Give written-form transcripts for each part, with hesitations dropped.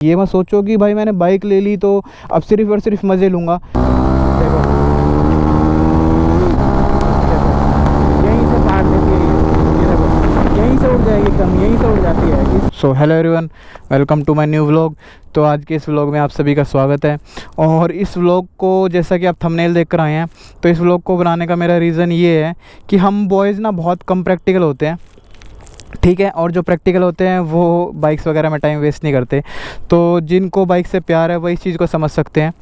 ये मत सोचो कि भाई मैंने बाइक ले ली तो अब सिर्फ और सिर्फ मज़े लूँगा। देखो यहीं से पार देती है ये देखो, यहीं से उड़ जाएगी एकदम, यहीं से उड़ जाती है। So hello everyone, welcome to my new vlog. तो आज के इस व्लॉग में आप सभी का स्वागत है। और इस व्लॉग को जैसा कि आप थंबनेल देख कर आए हैं, तो इस व्लॉग को बनाने का मेरा रीज़न ये है कि हम बॉयज़ ना बहुत कम प्रैक्टिकल होते हैं, ठीक है। और जो प्रैक्टिकल होते हैं वो बाइक्स वगैरह में टाइम वेस्ट नहीं करते। तो जिनको बाइक से प्यार है वही इस चीज़ को समझ सकते हैं।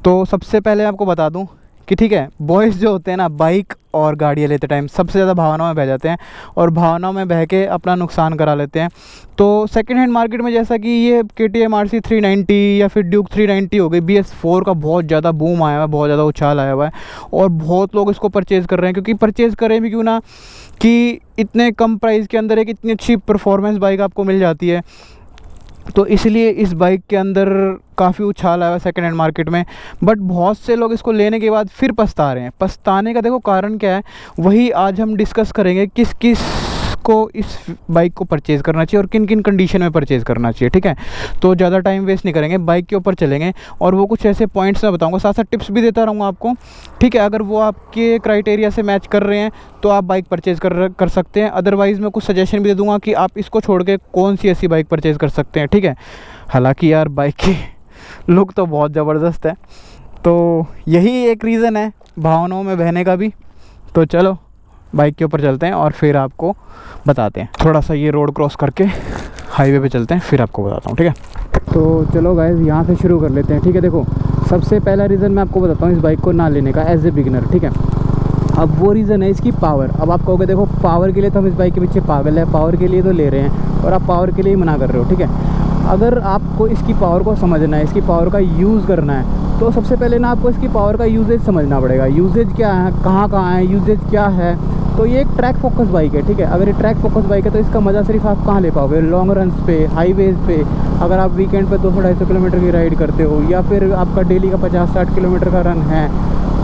तो सबसे पहले आपको बता दूं कि ठीक है, बॉयज़ जो होते हैं ना, बाइक और गाड़ियाँ लेते टाइम सबसे ज़्यादा भावनाओं में बह जाते हैं और भावनाओं में बह के अपना नुकसान करा लेते हैं। तो सेकंड हैंड मार्केट में जैसा कि ये KTM RC 390 या फिर ड्यूक 390 हो गई, BS4 का बहुत ज़्यादा बूम आया हुआ है, बहुत ज़्यादा उछाल आया हुआ है और बहुत लोग इसको परचेज़ कर रहे हैं। क्योंकि परचेज़ करें भी क्यों ना, कि इतने कम प्राइस के अंदर एक इतनी अच्छी परफॉर्मेंस बाइक आपको मिल जाती है। तो इसलिए इस बाइक के अंदर काफ़ी उछाल आया है सेकेंड हैंड मार्केट में। बट बहुत से लोग इसको लेने के बाद फिर पछता रहे हैं। पछताने का देखो कारण क्या है, वही आज हम डिस्कस करेंगे। किस किस को इस बाइक को परचेज़ करना चाहिए और किन किन कंडीशन में परचेज़ करना चाहिए, ठीक है। तो ज़्यादा टाइम वेस्ट नहीं करेंगे, बाइक के ऊपर चलेंगे और वो कुछ ऐसे पॉइंट्स मैं बताऊंगा, साथ साथ टिप्स भी देता रहूँगा आपको, ठीक है। अगर वो आपके क्राइटेरिया से मैच कर रहे हैं तो आप बाइक परचेज़ कर सकते हैं। अदरवाइज़ मैं कुछ सजेशन भी दे दूँगा कि आप इसको छोड़ के कौन सी ऐसी बाइक परचेज़ कर सकते हैं, ठीक है। हालाँकि यार बाइक की लुक तो बहुत ज़बरदस्त है, तो यही एक रीज़न है भावनाओं में बहने का भी। तो चलो बाइक के ऊपर चलते हैं और फिर आपको बताते हैं। थोड़ा सा ये रोड क्रॉस करके हाईवे पे चलते हैं, फिर आपको बताता हूँ, ठीक है। तो चलो गाइस यहाँ से शुरू कर लेते हैं, ठीक है। देखो सबसे पहला रीज़न मैं आपको बताता हूँ इस बाइक को ना लेने का एज ए बिगिनर, ठीक है। अब वो रीज़न है इसकी पावर। अब आप कहोगे देखो पावर के लिए तो हम इस बाइक के पीछे पागल है, पावर के लिए तो ले रहे हैं और आप पावर के लिए ही मना कर रहे हो, ठीक है। अगर आपको इसकी पावर को समझना है, इसकी पावर का यूज़ करना है, तो सबसे पहले ना आपको इसकी पावर का यूजेज समझना पड़ेगा। यूजेज क्या है, कहाँ कहाँ है, यूजेज क्या है। तो ये एक ट्रैक फोकस बाइक है, ठीक है। अगर ये ट्रैक फोकस बाइक है तो इसका मज़ा सिर्फ आप कहाँ ले पाओगे, लॉन्ग रन्स पे, हाईवेज़ पे। अगर आप वीकेंड पे 200-250 किलोमीटर की राइड करते हो या फिर आपका डेली का 50-60 किलोमीटर का रन है,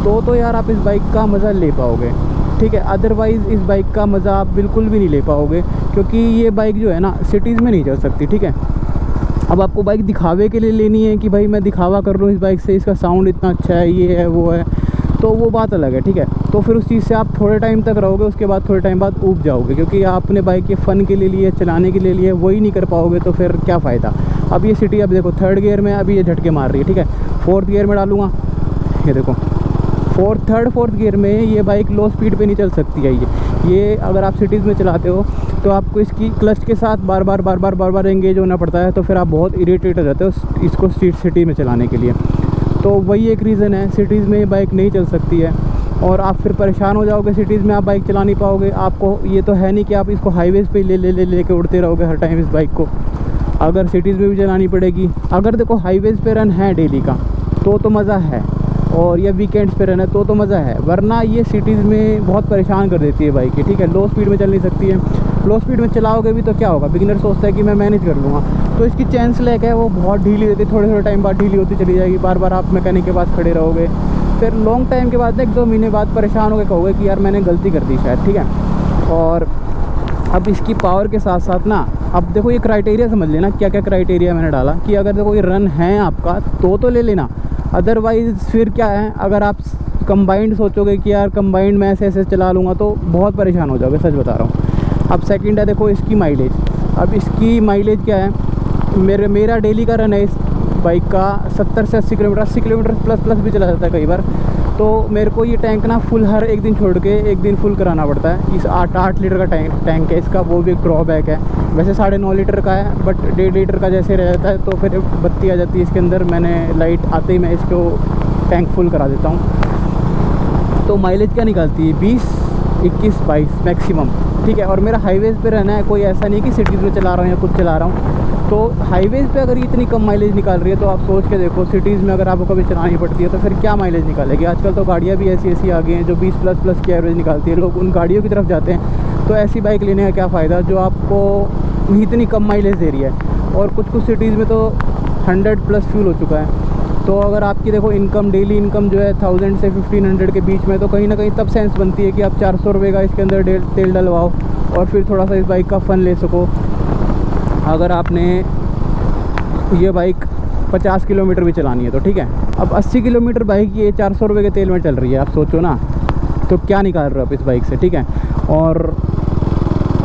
तो यार आप इस बाइक का मज़ा ले पाओगे, ठीक है। अदरवाइज़ इस बाइक का मज़ा आप बिल्कुल भी नहीं ले पाओगे, क्योंकि ये बाइक जो है ना सिटीज़ में नहीं चल सकती, ठीक है। अब आपको बाइक दिखावे के लिए लेनी है कि भाई मैं दिखावा कर रहा हूँ इस बाइक से, इसका साउंड इतना अच्छा है, ये है वो है, तो वो बात अलग है, ठीक है। तो फिर उस चीज़ से आप थोड़े टाइम तक रहोगे, उसके बाद थोड़े टाइम बाद ऊब जाओगे, क्योंकि आपने बाइक के फ़न के लिए चलाने के लिए लिए, वही नहीं कर पाओगे तो फिर क्या फ़ायदा। अब ये सिटी, अब देखो थर्ड गियर में अभी ये झटके मार रही है, ठीक है। फोर्थ गियर में डालूँगा, ये देखो फोर्थ गियर में ये बाइक लो स्पीड पे नहीं चल सकती है। ये अगर आप सिटीज़ में चलाते हो तो आपको इसकी क्लच के साथ बार बार एंगेज होना पड़ता है, तो फिर आप बहुत इरिटेट हो जाते हो इसको सिटी में चलाने के लिए। तो वही एक रीज़न है, सिटीज़ में ये बाइक नहीं चल सकती है और आप फिर परेशान हो जाओगे। सिटीज़ में आप बाइक चला नहीं पाओगे। आपको ये तो है नहीं कि आप इसको हाईवेज़ पे ले के उड़ते रहोगे हर टाइम इस बाइक को। अगर सिटीज़ में भी चलानी पड़ेगी, अगर देखो हाईवेज़ पे रन है डेली का तो मज़ा है, और या वीकेंड्स पे रहना तो मज़ा है, वरना ये सिटीज़ में बहुत परेशान कर देती है बाइक, ठीक है। लो स्पीड में चल नहीं सकती है। लो स्पीड में चलाओगे भी तो क्या होगा, बिगिनर सोचता है कि मैं मैनेज कर लूँगा, तो इसकी चेन स्लैक है वो बहुत ढीली रहती है, थोड़े टाइम बाद ढीली होती चली जाएगी। बार बार आप मैकेनिक के पास खड़े रहोगे, फिर लॉन्ग टाइम के बाद 1-2 महीने बाद परेशान होकर कहोगे कि यार मैंने गलती कर दी शायद, ठीक है। और अब इसकी पावर के साथ साथ ना, अब देखो ये क्राइटेरिया समझ लेना क्या क्या क्राइटेरिया मैंने डाला, कि अगर देखो ये रन है आपका तो ले लेना। अदरवाइज़ फिर क्या है, अगर आप कंबाइंड सोचोगे कि यार कंबाइंड में ऐसे चला लूँगा तो बहुत परेशान हो जाओगे, सच बता रहा हूँ। अब सेकंड है देखो इसकी माइलेज। अब इसकी माइलेज क्या है, मेरा डेली का रन है इस बाइक का 70 से 80 किलोमीटर, 80 किलोमीटर प्लस भी चला जाता है कई बार। तो मेरे को ये टैंक ना फुल हर एक दिन छोड़ के एक दिन फुल कराना पड़ता है। इस 8 लीटर का टैंक है इसका, वो भी एक ड्रॉबैक है। वैसे 9.5 लीटर का है, बट 1.5 लीटर का जैसे रहता है तो फिर बत्ती आ जाती है इसके अंदर। मैंने लाइट आते ही मैं इसको टैंक फुल करा देता हूँ। तो माइलेज क्या निकालती है, 20, 21, 22 मैक्सिमम, ठीक है। और मेरा हाईवेज़ पे रहना है, कोई ऐसा नहीं कि सिटीज़ में चला रहा हूँ या कुछ चला रहा हूँ। तो हाईवेज़ पे अगर इतनी कम माइलेज निकाल रही है तो आप सोच के देखो सिटीज़ में अगर आपको कभी चलानी पड़ती है तो फिर क्या माइलेज निकालेगी। आजकल तो गाड़ियाँ भी ऐसी आ गई हैं जो 20+ की एवरेज निकालती है, लोग उन गाड़ियों की तरफ जाते हैं। तो ऐसी बाइक लेने का क्या फ़ायदा जो आपको इतनी कम माइलेज दे रही है। और कुछ सिटीज़ में तो 100+ फ्यूल हो चुका है। तो अगर आपकी देखो इनकम, डेली इनकम जो है 1000 से 1500 के बीच में, तो कहीं ना कहीं तब सेंस बनती है कि आप 400 रुपये का इसके अंदर तेल डलवाओ और फिर थोड़ा सा इस बाइक का फ़न ले सको। अगर आपने ये बाइक 50 किलोमीटर भी चलानी है तो ठीक है। अब 80 किलोमीटर बाइक ये 400 रुपये के तेल में चल रही है, आप सोचो ना, तो क्या निकाल रहे हो आप इस बाइक से, ठीक है। और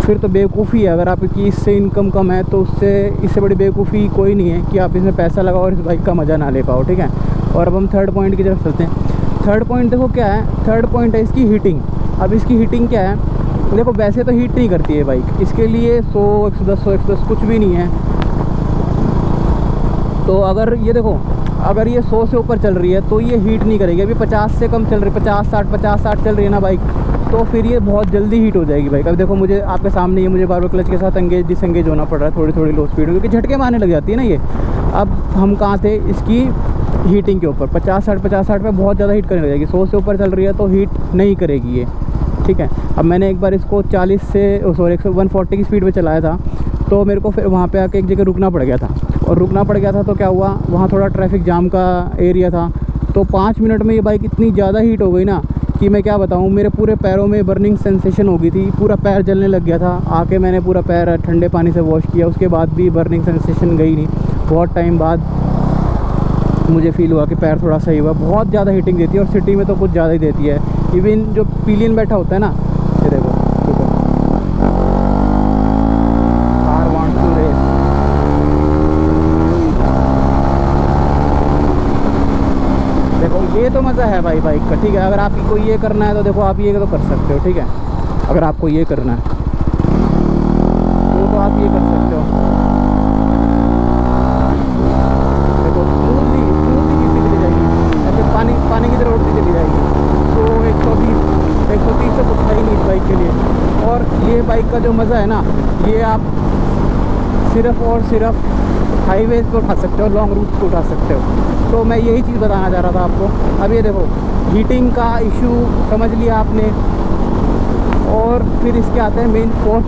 फिर तो बेवकूफ़ी है, अगर आपकी इससे इनकम कम है तो इससे बड़ी बेवकूफ़ी कोई नहीं है कि आप इसमें पैसा लगाओ और इस बाइक का मज़ा ना ले पाओ, ठीक है। और अब हम थर्ड पॉइंट की तरफ चलते हैं। थर्ड पॉइंट देखो क्या है, थर्ड पॉइंट है इसकी हीटिंग। अब इसकी हीटिंग क्या है, देखो वैसे तो हीट नहीं करती है बाइक, इसके लिए 110 कुछ भी नहीं है। तो अगर ये देखो, अगर ये 100 से ऊपर चल रही है तो ये हीट नहीं करेगी। अभी 50 से कम चल रही है, 50-60 चल रही है ना बाइक, तो फिर ये बहुत जल्दी हीट हो जाएगी बाइक। अब देखो मुझे आपके सामने ये मुझे बार बार क्लच के साथ एंगेज डिसएंगेज होना पड़ रहा है थोड़ी लो स्पीड में, क्योंकि झटके मारने लग जाती है ना ये। अब हम कहाँ थे, इसकी हीटिंग के ऊपर। 50-60 पे बहुत ज़्यादा हीट करने लग जाएगी। 100 से ऊपर चल रही है तो हीट नहीं करेगी ये, ठीक है। अब मैंने एक बार इसको 140 की स्पीड पे चलाया था, तो मेरे को फिर वहाँ पे आके एक जगह रुकना पड़ गया था। और रुकना पड़ गया था तो क्या हुआ, वहाँ थोड़ा ट्रैफिक जाम का एरिया था, तो 5 मिनट में ये बाइक इतनी ज़्यादा हीट हो गई ना कि मैं क्या बताऊँ। मेरे पूरे पैरों में बर्निंग सेंसेशन हो गई थी, पूरा पैर जलने लग गया था। आके मैंने पूरा पैर ठंडे पानी से वॉश किया, उसके बाद भी बर्निंग सेंसेशन गई नहीं। बहुत टाइम बाद मुझे फील हुआ कि पैर थोड़ा सही हुआ। बहुत ज़्यादा हीटिंग देती है, और सिटी में तो कुछ ज़्यादा ही देती है। इवन जो पिलियन बैठा होता है ना, ये देखो, कार वांट्स टू रेस। देखो ये तो मज़ा है भाई बाइक का, ठीक है। अगर आपको ये करना है तो देखो आप ये तो कर सकते हो, ठीक है। अगर आपको ये करना है तो आप ये कर सकते हो। देखो स्मूथली चली जाएगी, ऐसे पानी की तरह उड़ती चली जाएगी। तो 130 से कुछ है ही नहीं इस बाइक के लिए। और ये बाइक का जो मज़ा है ना, ये आप सिर्फ़ और सिर्फ हाईवेज़ पे उठा सकते हो, लॉन्ग रूट पे उठा सकते हो। तो मैं यही चीज़ बताना चाह रहा था आपको। अब ये देखो हीटिंग का इशू समझ लिया आपने, और फिर इसके आते हैं मेन फोर्थ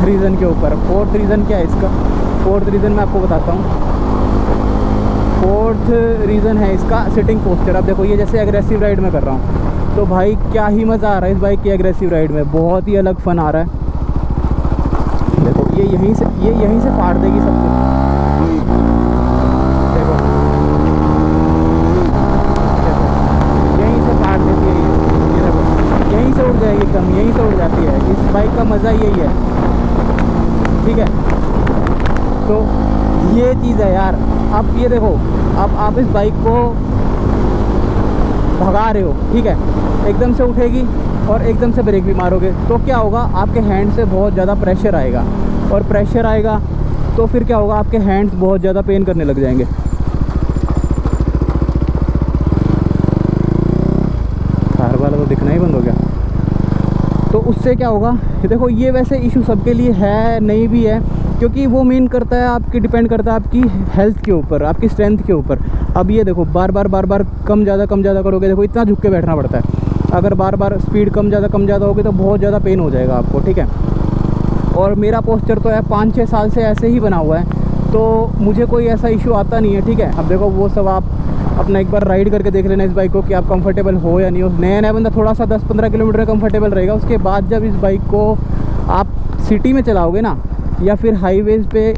रीज़न के ऊपर। फोर्थ रीज़न क्या है इसका, फोर्थ रीज़न मैं आपको बताता हूँ। फोर्थ रीज़न है इसका सिटिंग पोस्चर। अब देखो ये जैसे एग्रेसिव राइड में कर रहा हूँ, तो भाई क्या ही मज़ा आ रहा है इस बाइक की एग्रेसिव राइड में, बहुत ही अलग फ़न आ रहा है। देखो ये यहीं से फाड़ देगी सब कुछ। देखो यहीं से फाड़ देती है ये देखो, यहीं से उड़ जाएगी एकदम, यहीं से उड़ जाती है। इस बाइक का मज़ा यही है, ठीक है। तो ये चीज़ है यार। अब ये देखो, अब आप इस बाइक को भगा रहे हो, ठीक है, एकदम से उठेगी और एकदम से ब्रेक भी मारोगे तो क्या होगा, आपके हैंड से बहुत ज़्यादा प्रेशर आएगा, और प्रेशर आएगा तो फिर क्या होगा, आपके हैंड्स बहुत ज़्यादा पेन करने लग जाएंगे। कार वाला तो दिखना ही बंद हो गया। तो उससे क्या होगा, देखो ये वैसे इशू सबके लिए है नहीं भी है, क्योंकि वो मेन करता है आपकी, डिपेंड करता है आपकी हेल्थ के ऊपर, आपकी स्ट्रेंथ के ऊपर। अब ये देखो बार बार कम ज़्यादा करोगे, देखो इतना झुक के बैठना पड़ता है। अगर बार बार स्पीड कम ज़्यादा होगी तो बहुत ज़्यादा पेन हो जाएगा आपको, ठीक है। और मेरा पोस्चर तो है 5-6 साल से ऐसे ही बना हुआ है, तो मुझे कोई ऐसा इशू आता नहीं है, ठीक है। अब देखो वो सब आप अपना एक बार राइड करके देख लेना इस बाइक को कि आप कंफर्टेबल हो या नहीं हो। नया बंदा थोड़ा सा 10-15 किलोमीटर में कंफर्टेबल रहेगा, उसके बाद जब इस बाइक को आप सिटी में चलाओगे ना, या फिर हाईवेज़ पे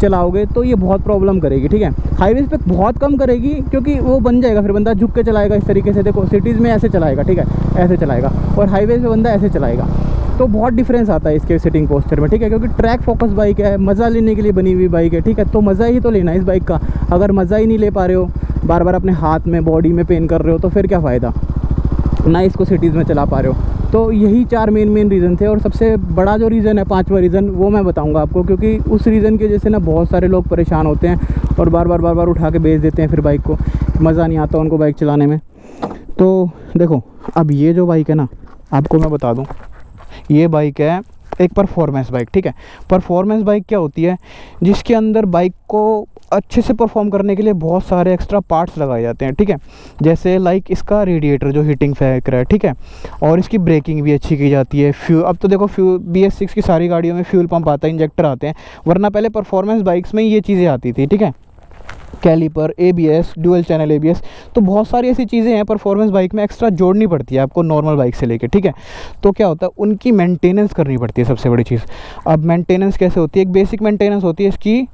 चलाओगे तो ये बहुत प्रॉब्लम करेगी, ठीक है। हाईवेज़ पे बहुत कम करेगी, क्योंकि वो बन जाएगा, फिर बंदा झुक के चलाएगा इस तरीके से। देखो सिटीज़ में ऐसे चलाएगा, ठीक है, ऐसे चलाएगा, और हाईवेज़ पे बंदा ऐसे चलाएगा, तो बहुत डिफरेंस आता है इसके सिटिंग पोस्चर में, ठीक है। क्योंकि ट्रैक फोकस बाइक है, मज़ा लेने के लिए बनी हुई बाइक है, ठीक है। तो मज़ा ही तो लेना है इस बाइक का। अगर मज़ा ही नहीं ले पा रहे हो, बार बार अपने हाथ में बॉडी में पेन कर रहे हो, तो फिर क्या फ़ायदा, ना इसको सिटीज़ में चला पा रहे हो। तो यही 4 मेन रीज़न थे। और सबसे बड़ा जो रीज़न है, 5वां रीज़न, वो मैं बताऊंगा आपको, क्योंकि उस रीज़न की वजह से ना बहुत सारे लोग परेशान होते हैं और बार बार उठा के बेच देते हैं, फिर बाइक को मज़ा नहीं आता उनको बाइक चलाने में। तो देखो अब ये जो बाइक है ना, आपको मैं बता दूँ, ये बाइक है एक परफॉर्मेंस बाइक, ठीक है। परफॉर्मेंस बाइक क्या होती है, जिसके अंदर बाइक को अच्छे से परफॉर्म करने के लिए बहुत सारे एक्स्ट्रा पार्ट्स लगाए जाते हैं, ठीक है। जैसे लाइक इसका रेडिएटर जो हीटिंग फेंक रहा है, ठीक है, और इसकी ब्रेकिंग भी अच्छी की जाती है। फ्यूल, अब तो देखो BS6 की सारी गाड़ियों में फ्यूल पंप आता है, इंजेक्टर आते हैं, वरना पहले परफॉर्मेंस बाइक्स में ये चीज़ें आती थी, ठीक है। Caliper, ABS, dual channel ABS, तो बहुत सारी ऐसी चीज़ें हैं परफॉर्मेंस बाइक में एक्स्ट्रा जोड़नी पड़ती है आपको नॉर्मल बाइक से लेके, ठीक है। तो क्या होता है, उनकी मेंटेनेंस करनी पड़ती है, सबसे बड़ी चीज़। अब मेंटेनेंस कैसे होती है, एक बेसिक मेंटेनेंस होती है इसकी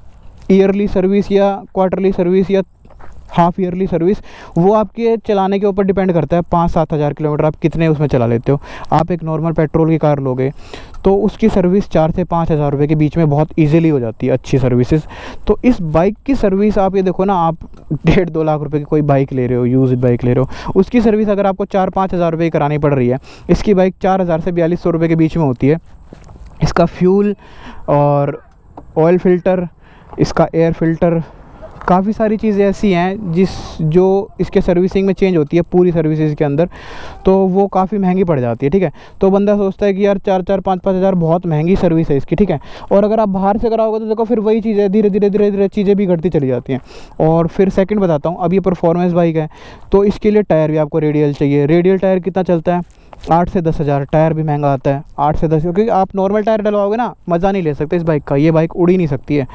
ईयरली सर्विस या क्वार्टरली सर्विस या हाफ ईयरली सर्विस, वो आपके चलाने के ऊपर डिपेंड करता है। 5-7 हज़ार किलोमीटर आप कितने उसमें चला लेते हो। आप एक नॉर्मल पेट्रोल की कार लोगे तो उसकी सर्विस 4 से 5 हज़ार रुपये के बीच में बहुत इजीली हो जाती है, अच्छी सर्विसेज। तो इस बाइक की सर्विस आप ये देखो ना, आप 1.5-2 लाख रुपए की कोई बाइक ले रहे हो, यूज बाइक ले रहे हो, उसकी सर्विस अगर आपको 4-5 हज़ार रुपये करानी पड़ रही है, इसकी बाइक 4,000 से 4,200 रुपये के बीच में होती है। इसका फ्यूल और ऑयल फ़िल्टर, इसका एयर फ़िल्टर, काफ़ी सारी चीज़ें ऐसी हैं जो इसके सर्विसिंग में चेंज होती है पूरी सर्विसेज के अंदर, तो वो काफ़ी महंगी पड़ जाती है। ठीक है, तो बंदा सोचता है कि यार 4-4, 5-5 हज़ार बहुत महंगी सर्विस है इसकी। ठीक है, और अगर आप बाहर से कराओगे तो देखो फिर वही चीज़ है, धीरे धीरे चीज़ें भी घटती चली जाती हैं। और फिर सेकंड बताता हूँ, अब ये परफॉर्मेंस बाइक है तो इसके लिए टायर भी आपको रेडियल चाहिए। रेडियल टायर कितना चलता है? 8 से 10 हज़ार। टायर भी महंगा आता है 8 से 10, क्योंकि आप नॉर्मल टायर डलवाओगे ना, मज़ा नहीं ले सकते इस बाइक का। ये बाइक उड़ ही नहीं सकती है,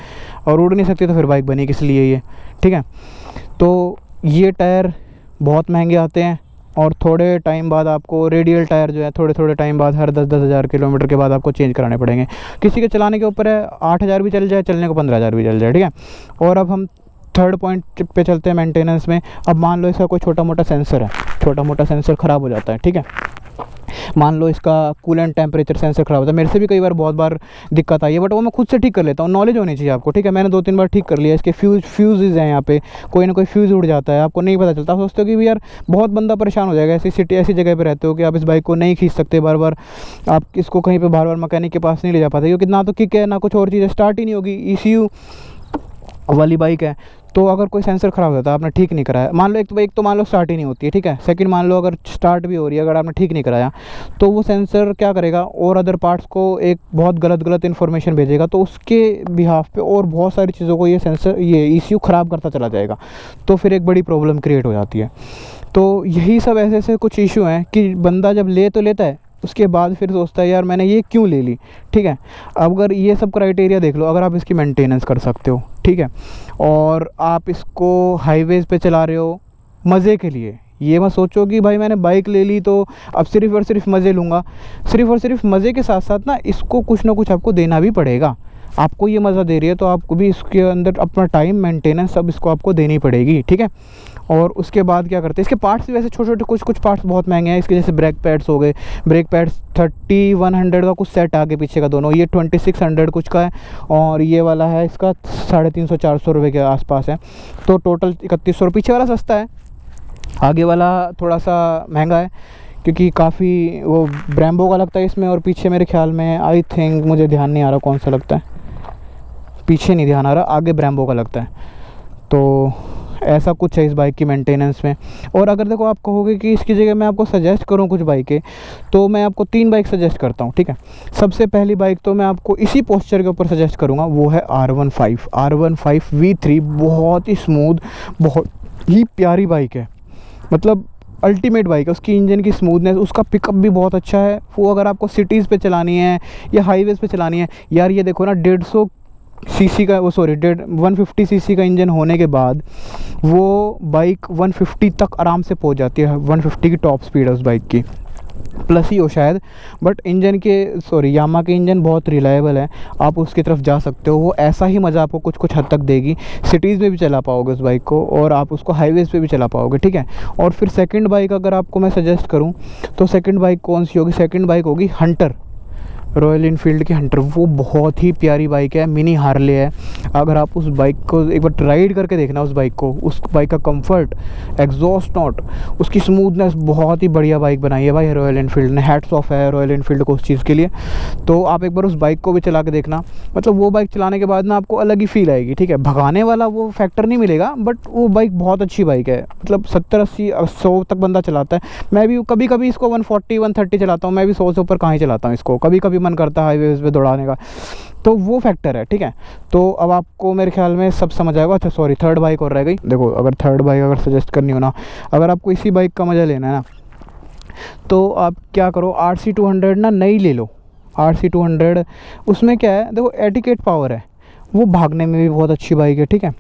और उड़ नहीं सकती तो फिर बाइक बनी किस लिए ये। ठीक है, तो ये टायर बहुत महंगे आते हैं, और थोड़े टाइम बाद आपको रेडियल टायर जो है थोड़े टाइम बाद हर 10-10 हज़ार किलोमीटर के बाद आपको चेंज कराने पड़ेंगे। किसी के चलाने के ऊपर है, 8 हज़ार भी चल जाए, चलने को 15 हज़ार भी चल जाए। ठीक है, और अब हम थर्ड पॉइंट पे चलते हैं, मेंटेनेंस में। अब मान लो इसका कोई छोटा मोटा सेंसर है, छोटा मोटा सेंसर ख़राब हो जाता है। ठीक है, मान लो इसका कूलेंट टेम्परेचर सेंसर ख़राब होता है। मेरे से भी कई बार बहुत बार दिक्कत आई है, बट वो मैं खुद से ठीक कर लेता हूँ। नॉलेज होनी चाहिए आपको। ठीक है, मैंने 2-3 बार ठीक कर लिया। इसके फ्यूज़ हैं यहाँ पे, कोई ना कोई फ्यूज़ उड़ जाता है, आपको नहीं पता चलता। आप सोचते हो कि यार बहुत बंदा परेशान हो जाएगा। ऐसी जगह पे रहते हो कि आप इस बाइक को नहीं खींच सकते बार बार, आप इसको कहीं पर बार मैकेनिक के पास नहीं ले जा पाते, क्योंकि ना तो किक है ना कुछ और चीज़, स्टार्ट ही नहीं होगी। ECU वाली बाइक है, तो अगर कोई सेंसर ख़राब हो जाता है, आपने ठीक नहीं कराया, मान लो एक तो मान लो स्टार्ट ही नहीं होती है। ठीक है, सेकंड मान लो अगर स्टार्ट भी हो रही है, अगर आपने ठीक नहीं कराया, तो वो सेंसर क्या करेगा, और अदर पार्ट्स को एक बहुत गलत इन्फॉर्मेशन भेजेगा, तो उसके बिहाफ पे और बहुत सारी चीज़ों को ये ECU ख़राब करता चला जाएगा, तो फिर एक बड़ी प्रॉब्लम क्रिएट हो जाती है। तो यही सब ऐसे कुछ इशू हैं कि बंदा जब ले तो लेता है, उसके बाद फिर सोचता है यार मैंने ये क्यों ले ली। ठीक है, अगर ये सब क्राइटेरिया देख लो, अगर आप इसकी मेंटेनेंस कर सकते हो, ठीक है, और आप इसको हाईवेज़ पे चला रहे हो मज़े के लिए, ये मत सोचो कि भाई मैंने बाइक ले ली तो अब सिर्फ़ और सिर्फ मज़े लूँगा। सिर्फ़ और सिर्फ मज़े के साथ साथ ना इसको कुछ ना कुछ आपको देना भी पड़ेगा। आपको ये मज़ा दे रही है तो आपको भी इसके अंदर अपना टाइम, मेंटेनेंस सब इसको आपको देनी पड़ेगी। ठीक है, और उसके बाद क्या करते हैं, इसके पार्ट्स भी वैसे छोटे कुछ पार्ट्स बहुत महंगे हैं इसके, जैसे ब्रेक पैड्स हो गए। ब्रेक पैड्स 3100 का कुछ सेट आगे पीछे का दोनों, ये 2600 कुछ का है, और ये वाला है इसका 350-400 रुपये के आसपास है, तो टोटल 3100। पीछे वाला सस्ता है, आगे वाला थोड़ा सा महंगा है, क्योंकि काफ़ी वो ब्रेम्बो का लगता है इसमें, और पीछे मेरे ख्याल में आई थिंक, मुझे ध्यान नहीं आ रहा कौन सा लगता है, पीछे नहीं ध्यान आ रहा, आगे ब्रेम्बो का लगता है। तो ऐसा कुछ है इस बाइक की मेंटेनेंस में। और अगर देखो आप कहोगे कि इसकी जगह मैं आपको सजेस्ट करूं कुछ बाइकें, तो मैं आपको 3 बाइक सजेस्ट करता हूं। ठीक है, सबसे पहली बाइक तो मैं आपको इसी पोस्चर के ऊपर सजेस्ट करूंगा, वो है R15 V3। बहुत ही स्मूथ, बहुत ही प्यारी बाइक है, मतलब अल्टीमेट बाइक है। उसकी इंजन की स्मूथनेस, उसका पिकअप भी बहुत अच्छा है। वो अगर आपको सिटीज़ पे चलानी है या हाईवेज़ पे चलानी है, यार ये देखो ना 150 सीसी का, 150 सीसी का इंजन होने के बाद वो बाइक 150 तक आराम से पहुंच जाती है। 150 की टॉप स्पीड है उस बाइक की, प्लस ही हो शायद, बट इंजन के यामा के इंजन बहुत रिलायबल है, आप उसकी तरफ जा सकते हो। वो ऐसा ही मज़ा आपको कुछ हद तक देगी, सिटीज़ में भी चला पाओगे उस बाइक को, और आप उसको हाईवेज़ पे भी चला पाओगे। ठीक है, और फिर सेकंड बाइक अगर आपको मैं सजेस्ट करूं तो सेकंड बाइक कौन सी होगी? सेकंड बाइक होगी हंटर, रॉयल इनफील्ड की हंटर। वो बहुत ही प्यारी बाइक है, मिनी हार्ले है। अगर आप उस बाइक को एक बार राइड करके देखना, उस बाइक को, उस बाइक का कंफर्ट, एग्जॉस्ट नॉट, उसकी स्मूथनेस, बहुत ही बढ़िया बाइक बनाई है भाई रॉयल इनफील्ड ने। हैट्स ऑफ है रॉयल इनफील्ड को उस चीज़ के लिए। तो आप एक बार उस बाइक को भी चला के देखना, मतलब वो बाइक चलाने के बाद ना आपको अलग ही फील आएगी। ठीक है, भगाने वाला वो फैक्टर नहीं मिलेगा, बट वो बाइक बहुत अच्छी बाइक है, मतलब 70-80-100 तक बंदा चलाता है। मैं भी कभी कभी इसको 140-130 चलाता हूँ, मैं भी 100 से ऊपर कहाँ ही चलाता हूँ इसको, कभी कभी मन करता है हाईवेज पे दौड़ाने का, तो वो फैक्टर है। ठीक है, तो अब आपको मेरे ख्याल में सब समझ आएगा। अच्छा सॉरी, थर्ड बाइक और रह गई। देखो, अगर थर्ड बाइक अगर सजेस्ट करनी हो ना, अगर आपको इसी बाइक का मज़ा लेना है ना, तो आप क्या करो, RC200 ना नई ले लो। RC200 उसमें क्या है, देखो एटिकेट पावर है, वो भागने में भी बहुत अच्छी बाइक है, ठीक है।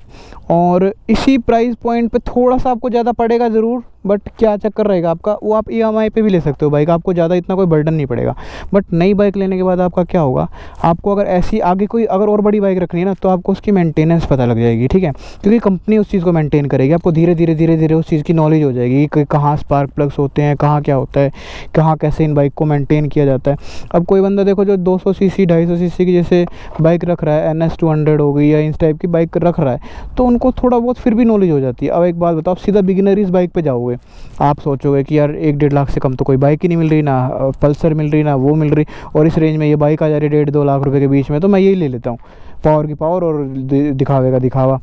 और इसी प्राइस पॉइंट पे थोड़ा सा आपको ज़्यादा पड़ेगा ज़रूर, बट क्या चक्कर रहेगा आपका, वो आप EMI पे भी ले सकते हो बाइक, आपको ज़्यादा इतना कोई बर्डन नहीं पड़ेगा। बट नई बाइक लेने के बाद आपका क्या होगा, आपको अगर ऐसी आगे कोई अगर और बड़ी बाइक रखनी है ना, तो आपको उसकी मेंटेनेंस पता लग जाएगी, ठीक है, क्योंकि कंपनी उस चीज़ को मेंटेन करेगी। आपको धीरे धीरे उस चीज़ की नॉलेज हो जाएगी कि कहाँ स्पार्क प्लग्स होते हैं, कहाँ क्या होता है, कहाँ कैसे इन बाइक को मेंटेन किया जाता है। अब कोई बंदा देखो जो 200 सीसी 250 सीसी की जैसे बाइक रख रहा है, NS 200 हो गई या इस टाइप की बाइक रख रहा है, तो उनको थोड़ा बहुत फिर भी नॉलेज हो जाती है। अब एक बात बताओ, आप सीधा बिगिनर इस बाइक पे जाओगे, आप सोचोगे कि यार 1-1.5 लाख से कम तो कोई बाइक ही नहीं मिल रही, ना पल्सर मिल रही, ना वो मिल रही, और इस रेंज में ये बाइक आ जा रही है 1.5-2 लाख रुपए के बीच में, तो मैं यही ले लेता हूँ, पावर की पावर और दिखावे का दिखावा।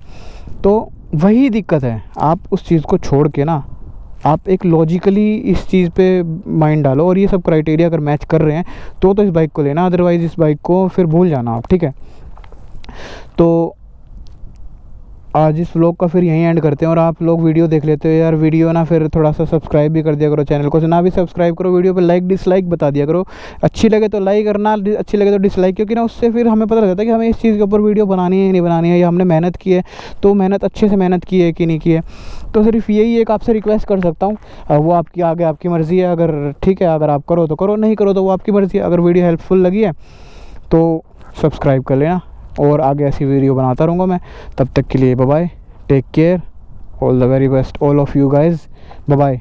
तो वही दिक्कत है, आप उस चीज़ को छोड़ के ना, आप एक लॉजिकली इस चीज़ पे माइंड डालो, और ये सब क्राइटेरिया अगर मैच कर रहे हैं तो इस बाइक को लेना, अदरवाइज़ इस बाइक को फिर भूल जाना आप, ठीक है। तो आज इस व्लॉग का फिर यहीं एंड करते हैं, और आप लोग वीडियो देख लेते हो यार, वीडियो ना फिर थोड़ा सा सब्सक्राइब भी कर दिया करो चैनल को, ना भी सब्सक्राइब करो, वीडियो पे लाइक डिसलाइक बता दिया करो, अच्छी लगे तो लाइक करना, अच्छी लगे तो डिसलाइक, क्योंकि ना उससे फिर हमें पता लगता है कि हमें इस चीज़ के ऊपर वीडियो बनानी है नहीं बनानी है, या हमने मेहनत की है तो मेहनत अच्छे से मेहनत की है कि नहीं की है। तो सिर्फ यही एक आपसे रिक्वेस्ट कर सकता हूँ, वो आपकी आगे आपकी मर्ज़ी है, अगर ठीक है अगर आप करो तो करो, नहीं करो तो वो आपकी मर्ज़ी है। अगर वीडियो हेल्पफुल लगी है तो सब्सक्राइब कर लेना, और आगे ऐसी वीडियो बनाता रहूँगा मैं। तब तक के लिए bye bye, take care, all the very best all of you guys, bye bye.